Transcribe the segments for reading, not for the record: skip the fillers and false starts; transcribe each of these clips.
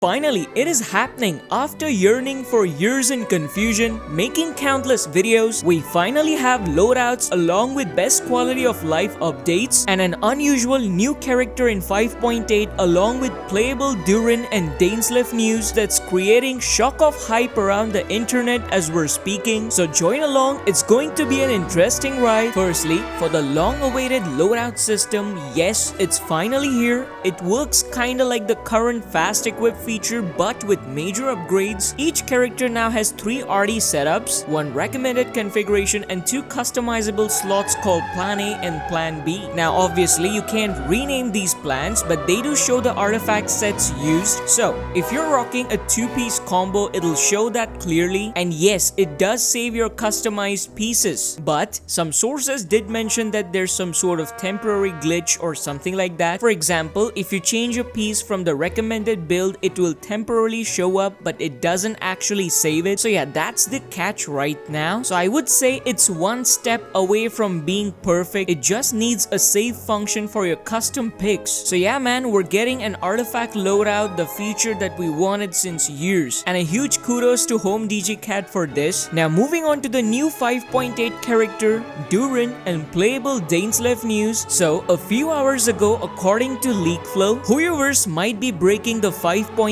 Finally, it is happening. After yearning for years in confusion, making countless videos, we finally have loadouts along with best quality of life updates and an unusual new character in 5.8 along with playable Durin and Dainslef news that's creating shock of hype around the internet as we're speaking. So join along, it's going to be an interesting ride. Firstly, for the long-awaited loadout system, yes, it's finally here. It works kinda like the current fast equip feature but with major upgrades. Each character now has 3 RD setups, 1 recommended configuration and 2 customizable slots called Plan A and Plan B. Now obviously you can't rename these plans but they do show the artifact sets used. So if you're rocking a 2-piece combo, it'll show that clearly, and yes, it does save your customized pieces. But some sources did mention that there's some sort of temporary glitch or something like that. For example, if you change a piece from the recommended build, it will temporarily show up but it doesn't actually save it. So yeah, that's the catch right now. So I would say it's one step away from being perfect. It just needs a save function for your custom picks. So yeah man, we're getting an artifact loadout, the feature that we wanted since years, and a huge kudos to Home DJ Cat for this. Now moving on to the new 5.8 character Durin and playable Dainslef news. So a few hours ago, according to leak flow, Hoyoverse might be breaking the 5.8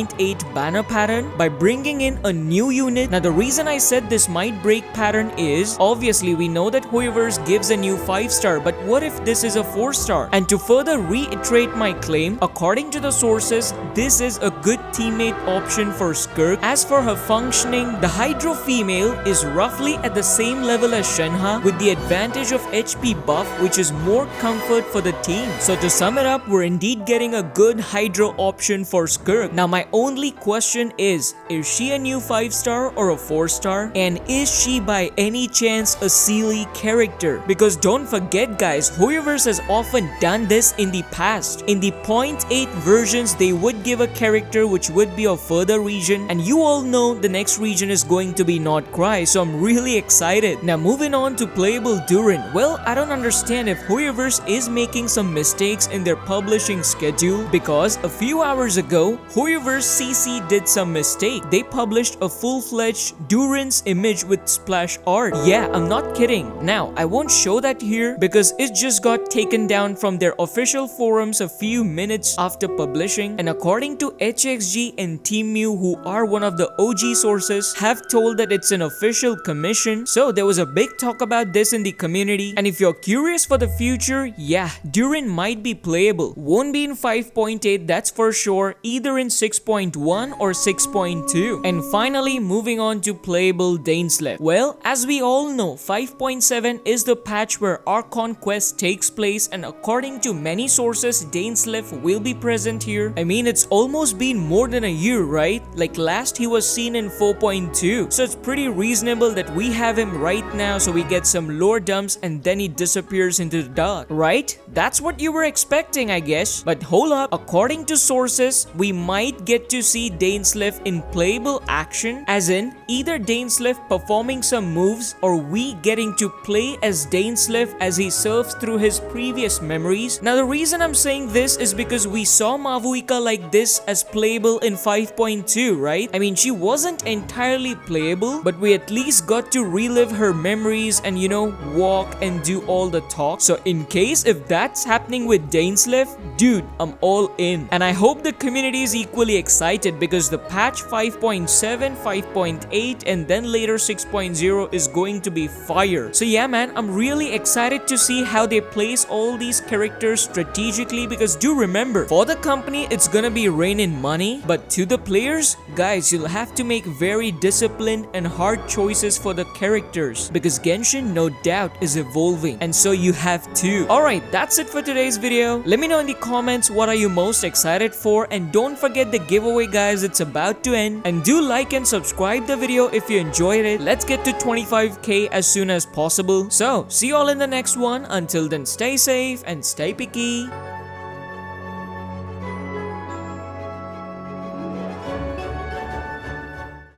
banner pattern by bringing in a new unit. Now the reason I said this might break pattern is obviously we know that Hoyoverse gives a new 5-star, but what if this is a 4-star? And to further reiterate my claim, according to the sources, this is a good teammate option for Skirk. As for her functioning, the Hydro female is roughly at the same level as Shenhe with the advantage of HP buff, which is more comfort for the team. So to sum it up, we're indeed getting a good Hydro option for Skirk. Now my only question is she a new 5-star or a 4-star? And is she by any chance a Sealy character? Because don't forget guys, Hoyoverse has often done this in the past. In the 0.8 versions, they would give a character which would be of further region, and you all know the next region is going to be Not Cry, so I'm really excited. Now moving on to playable Durin. Well, I don't understand if Hoyoverse is making some mistakes in their publishing schedule, because a few hours ago, Hoyoverse CC did some mistake. They published a full-fledged Durin's image with splash art. Yeah, I'm not kidding. Now, I won't show that here because it just got taken down from their official forums a few minutes after publishing, and according to HXG and Team Mew, who are one of the OG sources, have told that it's an official commission. So there was a big talk about this in the community, and if you're curious for the future, yeah, Durin might be playable. Won't be in 5.8, that's for sure, either in 6.1 or 6.2. And finally, moving on to playable Dainslef. Well, as we all know, 5.7 is the patch where our conquest takes place, and according to many sources, Dainslef will be present here. I mean, it's almost been more than a year, right? Like last he was seen in 4.2. So it's pretty reasonable that we have him right now, so we get some lore dumps and then he disappears into the dark, right? That's what you were expecting, I guess. But hold up, according to sources, we might get to see Dainslef in playable action, as in either Dainslef performing some moves or we getting to play as Dainslef as he surfs through his previous memories. Now the reason I'm saying this is because we saw Mavuika like this as playable in 5.2, right? I mean, she wasn't entirely playable, but we at least got to relive her memories and, you know, walk and do all the talk. So in case if that's happening with Dainslef, dude, I'm all in. And I hope the community is equally excited because the patch 5.7, 5.8 and then later 6.0 is going to be fire. So yeah man, I'm really excited to see how they place all these characters strategically, because do remember, for the company it's gonna be rain in money, but to the players, guys, you'll have to make very disciplined and hard choices for the characters, because Genshin no doubt is evolving, and so you have to. Alright, that's it for today's video. Let me know in the comments what are you most excited for, and don't forget the giveaway guys, it's about to end, and do like and subscribe the video if you enjoyed it. Let's get to 25k as soon as possible. So see you all in the next one. Until then, stay safe and stay picky.